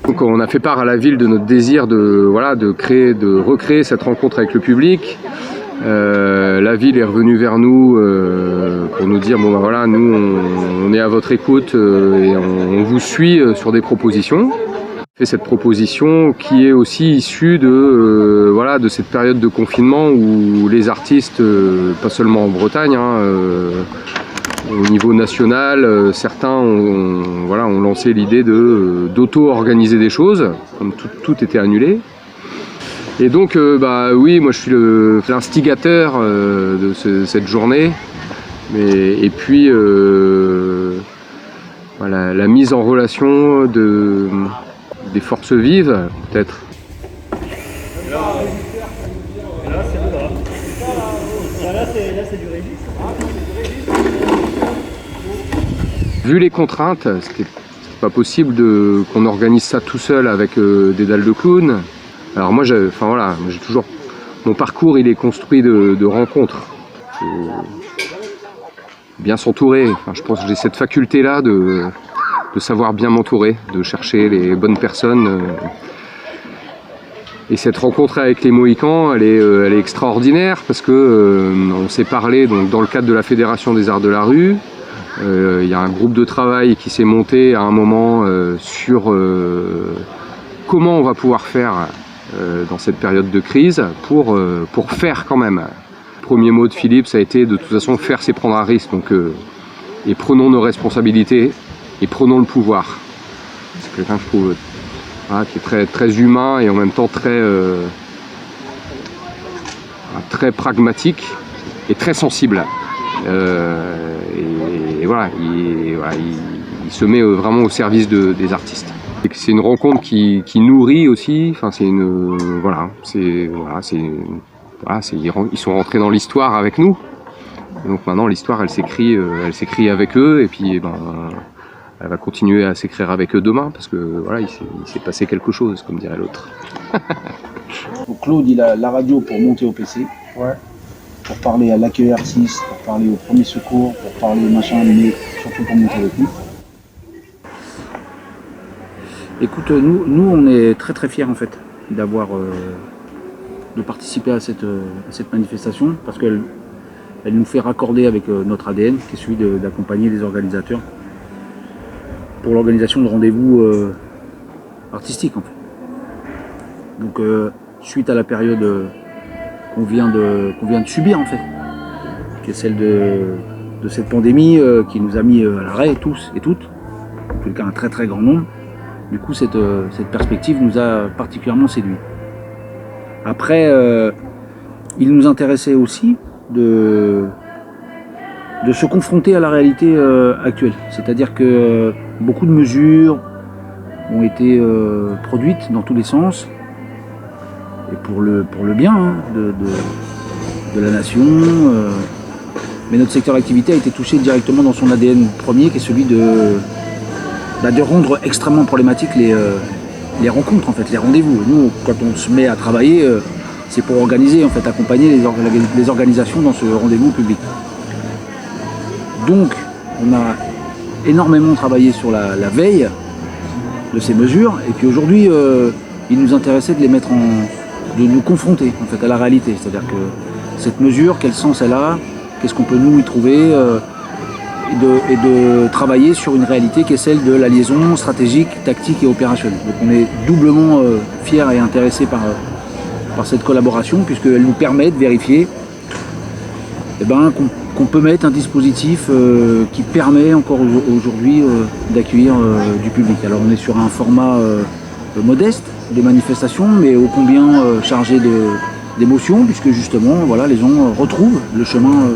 Donc on a fait part à la ville de notre désir de recréer cette rencontre avec le public. La ville est revenue vers nous pour nous dire bon ben voilà, nous on est à votre écoute et on vous suit sur des propositions. On fait cette proposition qui est aussi issue de de cette période de confinement où les artistes, pas seulement en Bretagne, au niveau national, certains ont lancé l'idée d'auto-organiser des choses, comme tout était annulé. Et donc, oui, moi je suis l'instigateur de cette journée. Et puis, la mise en relation des forces vives, peut-être. Vu les contraintes, c'était pas possible qu'on organise ça tout seul avec des dalles de clown. Alors moi, j'ai toujours mon parcours, il est construit de rencontres. Faut bien s'entourer. Enfin, je pense que j'ai cette faculté-là de savoir bien m'entourer, de chercher les bonnes personnes. Et cette rencontre avec les Mohicans, elle est extraordinaire parce que on s'est parlé donc dans le cadre de la Fédération des Arts de la Rue. Il y a un groupe de travail qui s'est monté à un moment sur comment on va pouvoir faire dans cette période de crise pour faire quand même. Le premier mot de Philippe, ça a été de toute façon faire c'est prendre un risque. Donc, et prenons nos responsabilités et prenons le pouvoir. C'est quelqu'un que je trouve qui est très, très humain et en même temps très pragmatique et très sensible. Il se met vraiment au service des artistes. C'est une rencontre qui nourrit aussi. Enfin, ils sont rentrés dans l'histoire avec nous. Et donc maintenant, l'histoire, elle s'écrit avec eux. Et puis, elle va continuer à s'écrire avec eux demain parce que il s'est passé quelque chose, comme dirait l'autre. Donc Claude, il a la radio pour monter au PC. Ouais. Pour parler à l'accueil artiste, pour parler au premier secours, pour parler machin, mais surtout pour monter avec nous. Écoute, nous on est très très fiers en fait de participer à cette manifestation parce qu'elle nous fait raccorder avec notre ADN qui est celui d'accompagner les organisateurs pour l'organisation de rendez-vous artistiques en fait. Donc suite à la période qu'on vient de subir en fait, qui est celle de cette pandémie qui nous a mis à l'arrêt tous et toutes, en tout cas un très très grand nombre. Du coup cette perspective nous a particulièrement séduits. Après il nous intéressait aussi de se confronter à la réalité actuelle, c'est-à-dire que beaucoup de mesures ont été produites dans tous les sens et pour le bien de la nation, mais notre secteur d'activité a été touché directement dans son ADN premier qui est celui de rendre extrêmement problématique les rencontres, en fait, les rendez-vous. Nous, quand on se met à travailler, c'est pour organiser, en fait, accompagner les organisations dans ce rendez-vous public. Donc, on a énormément travaillé sur la veille de ces mesures, et puis aujourd'hui, il nous intéressait de nous confronter en fait à la réalité, c'est-à-dire que cette mesure, quel sens elle a, qu'est-ce qu'on peut nous y trouver, et de travailler sur une réalité qui est celle de la liaison stratégique, tactique et opérationnelle. Donc on est doublement fiers et intéressés par cette collaboration puisqu'elle nous permet de vérifier qu'on peut mettre un dispositif qui permet encore aujourd'hui d'accueillir du public. Alors on est sur un format modeste de manifestation, mais ô combien chargé d'émotions, puisque justement les gens retrouvent le chemin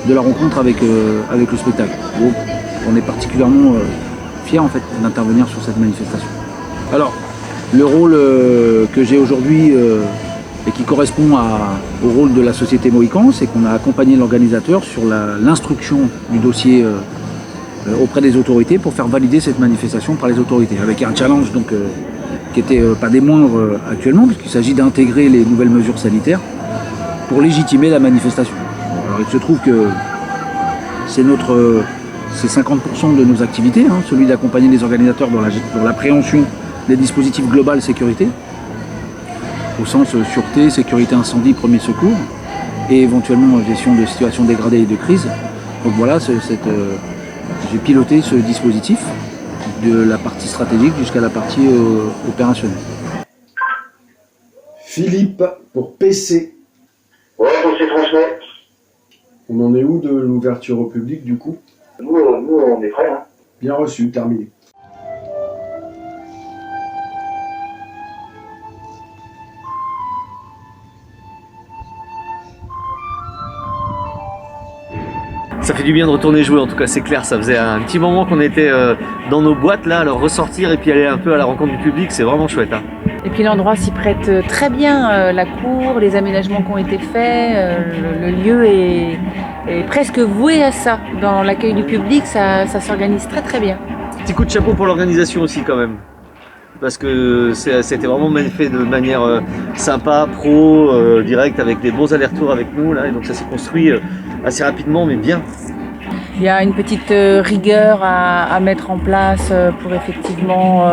de la rencontre avec le spectacle. Donc on est particulièrement fiers en fait d'intervenir sur cette manifestation. Alors le rôle que j'ai aujourd'hui et qui correspond au rôle de la société Mohican, c'est qu'on a accompagné l'organisateur sur l'instruction du dossier auprès des autorités pour faire valider cette manifestation par les autorités, avec un challenge donc qui n'était pas des moindres actuellement, puisqu'il s'agit d'intégrer les nouvelles mesures sanitaires pour légitimer la manifestation. Alors il se trouve que c'est c'est 50% de nos activités, hein, celui d'accompagner les organisateurs dans l'appréhension des dispositifs global sécurité, au sens sûreté, sécurité incendie, premier secours, et éventuellement gestion de situations dégradées et de crise. Donc voilà, j'ai piloté ce dispositif de la partie stratégique jusqu'à la partie opérationnelle. Philippe, pour PC. Ouais, PC transmet. On en est où de l'ouverture au public du coup? Nous, on est prêts. Hein. Bien reçu, terminé. Ça fait du bien de retourner jouer, en tout cas c'est clair, ça faisait un petit moment qu'on était dans nos boîtes là, alors ressortir et puis aller un peu à la rencontre du public, c'est vraiment chouette. Hein. Et puis l'endroit s'y prête très bien, la cour, les aménagements qui ont été faits, le lieu est presque voué à ça. Dans l'accueil du public, ça s'organise très très bien. Petit coup de chapeau pour l'organisation aussi quand même, parce que c'était vraiment fait de manière sympa, pro, direct, avec des bons allers-retours avec nous là, et donc ça s'est construit assez rapidement mais bien. Il y a une petite rigueur à mettre en place pour effectivement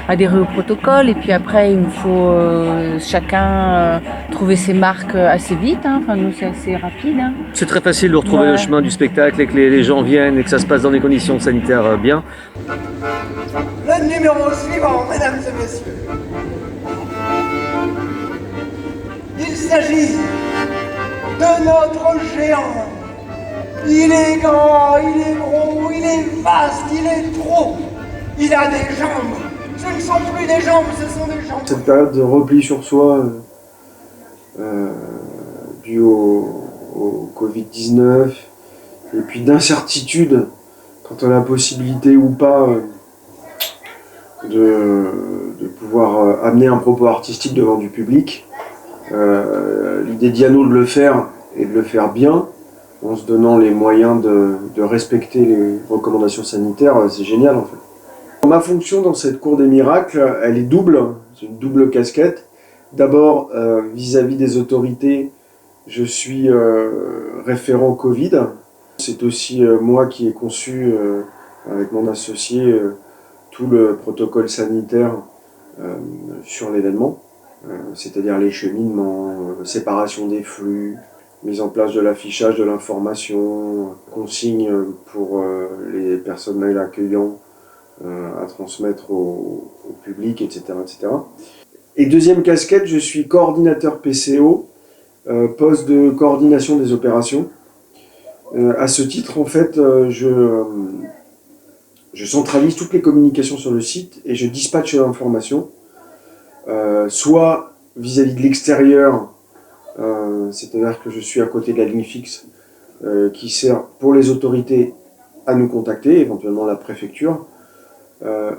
adhérer au protocole, et puis après il nous faut chacun trouver ses marques assez vite, hein. Enfin nous c'est assez rapide. Hein. C'est très facile de retrouver le chemin du spectacle et que les gens viennent et que ça se passe dans des conditions sanitaires bien. Le numéro suivant, mesdames et messieurs. Il s'agit de notre géant. Il est grand, il est gros, il est vaste, il est trop. Il a des jambes. Ce ne sont plus des jambes, ce sont des jambes. Cette période de repli sur soi due au Covid-19 et puis d'incertitude quant à la possibilité ou pas de pouvoir amener un propos artistique devant du public. L'idée d'Yano de le faire et de le faire bien, en se donnant les moyens de respecter les recommandations sanitaires, c'est génial en fait. Ma fonction dans cette cour des miracles, elle est double, c'est une double casquette. D'abord, vis-à-vis des autorités, je suis référent Covid. C'est aussi moi qui ai conçu, avec mon associé, tout le protocole sanitaire sur l'événement, c'est-à-dire les cheminements, séparation des flux, mise en place de l'affichage de l'information, consignes pour les personnels accueillants à transmettre au public, etc., etc. Et deuxième casquette, je suis coordinateur PCO, poste de coordination des opérations. À ce titre, en fait, je centralise toutes les communications sur le site et je dispatche l'information, soit vis-à-vis de l'extérieur, c'est-à-dire que je suis à côté de la ligne fixe qui sert pour les autorités à nous contacter, éventuellement la préfecture,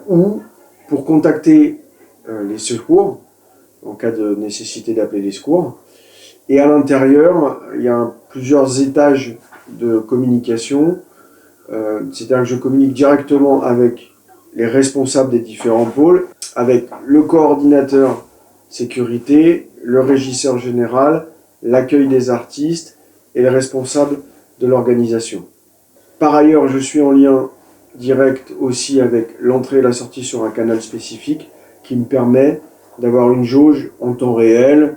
ou pour contacter les secours en cas de nécessité d'appeler les secours. Et à l'intérieur, il y a plusieurs étages de communication, c'est-à-dire que je communique directement avec les responsables des différents pôles, avec le coordinateur sécurité, le régisseur général, l'accueil des artistes et les responsables de l'organisation. Par ailleurs, je suis en lien direct aussi avec l'entrée et la sortie sur un canal spécifique qui me permet d'avoir une jauge en temps réel,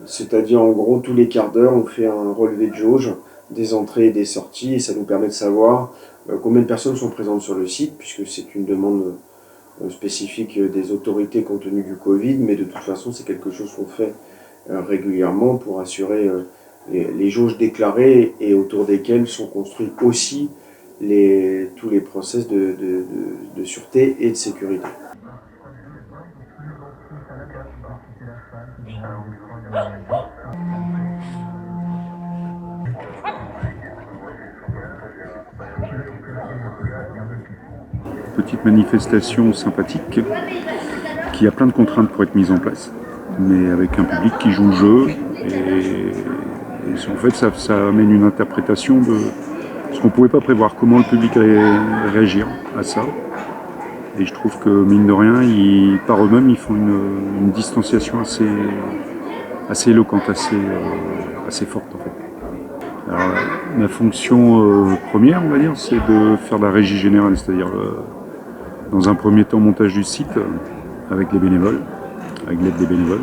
c'est-à-dire en gros tous les quarts d'heure on fait un relevé de jauge des entrées et des sorties et ça nous permet de savoir combien de personnes sont présentes sur le site puisque c'est une demande spécifique des autorités compte tenu du Covid, mais de toute façon c'est quelque chose qu'on fait régulièrement pour assurer les jauges déclarées et autour desquelles sont construits aussi tous les process de sûreté et de sécurité. Petite manifestation sympathique qui a plein de contraintes pour être mise en place, mais avec un public qui joue le jeu et en fait ça amène une interprétation de ce qu'on ne pouvait pas prévoir, comment le public allait réagir à ça. Et je trouve que mine de rien, par eux-mêmes, ils font une distanciation assez éloquente, assez forte en fait. Alors, Ma fonction première, on va dire, c'est de faire de la régie générale, c'est-à-dire dans un premier temps montage du site avec les bénévoles, avec l'aide des bénévoles.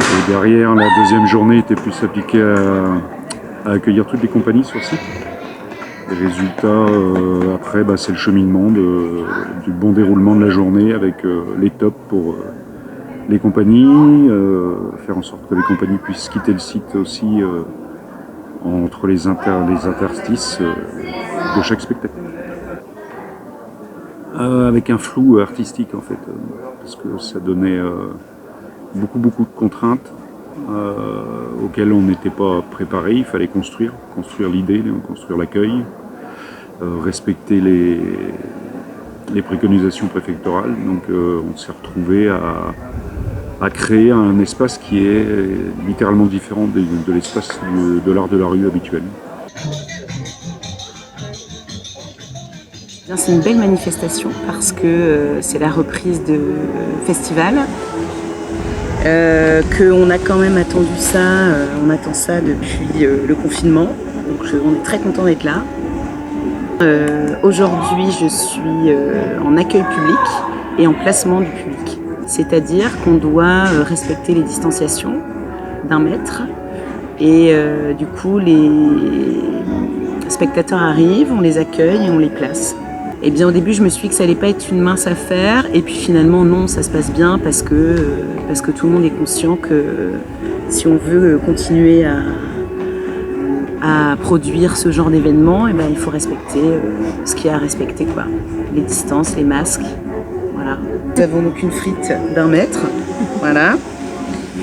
Et derrière, la deuxième journée était plus appliquée à accueillir toutes les compagnies sur le site. Les résultats, après, c'est le cheminement du bon déroulement de la journée avec les tops pour les compagnies, faire en sorte que les compagnies puissent quitter le site aussi entre les interstices de chaque spectacle. Avec un flou artistique en fait, parce que ça donnait beaucoup de contraintes auxquelles on n'était pas préparé. Il fallait construire l'idée, construire l'accueil, respecter les préconisations préfectorales. Donc on s'est retrouvé à créer un espace qui est littéralement différent de l'espace de l'art de la rue habituel. C'est une belle manifestation parce que c'est la reprise de festival, qu'on a quand même attendu ça, on attend ça depuis le confinement, donc on est très content d'être là. Aujourd'hui je suis en accueil public et en placement du public, c'est-à-dire qu'on doit respecter les distanciations d'1 mètre et du coup les spectateurs arrivent, on les accueille et on les place. Et bien au début je me suis dit que ça allait pas être une mince affaire et puis finalement non, ça se passe bien parce que tout le monde est conscient que si on veut continuer à produire ce genre d'événement, il faut respecter ce qu'il y a à respecter, quoi. Les distances, les masques, voilà. Nous avons donc une frite d'1 mètre, voilà,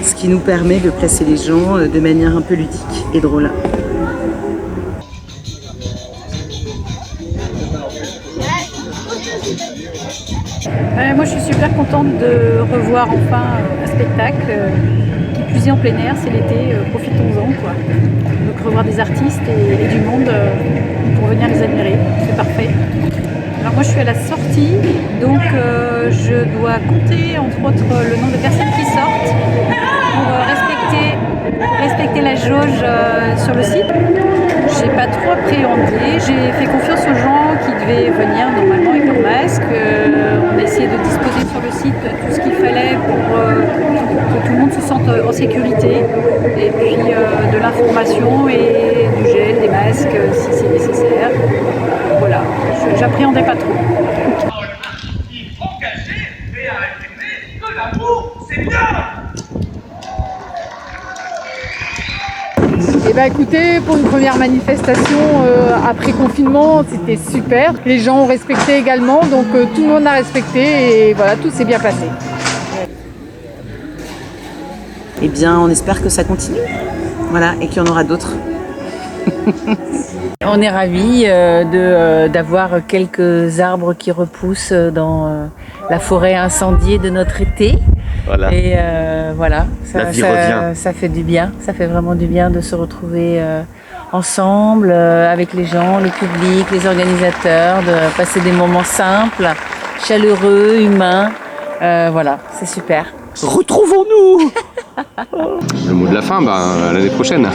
ce qui nous permet de placer les gens de manière un peu ludique et drôle. Moi je suis super contente de revoir enfin un spectacle qui plus est en plein air, c'est l'été, profitons-en quoi. Donc revoir des artistes et du monde pour venir les admirer, c'est parfait. Alors moi je suis à la sortie, donc je dois compter entre autres le nombre de personnes qui sortent pour respecter la jauge sur le site. J'ai pas trop appréhendé, j'ai fait confiance aux gens qui devaient venir normalement avec leur masque. On a essayé de disposer sur le site tout ce qu'il fallait pour que tout le monde se sente en sécurité. Et puis de l'information et du gel, des masques si c'est nécessaire. Voilà, j'appréhendais pas trop. Il faut cacher et arrêter que l'amour, c'est bien. Eh bien écoutez, pour une première manifestation après confinement, c'était super. Les gens ont respecté également, donc tout le monde a respecté et voilà, tout s'est bien passé. Eh bien, on espère que ça continue, voilà, et qu'il y en aura d'autres. On est ravis d'avoir quelques arbres qui repoussent dans la forêt incendiée de notre été. Voilà. Et voilà, ça fait du bien, ça fait vraiment du bien de se retrouver ensemble avec les gens, le public, les organisateurs, de passer des moments simples, chaleureux, humains. Voilà, c'est super. Retrouvons-nous. Le mot de la fin, à l'année prochaine.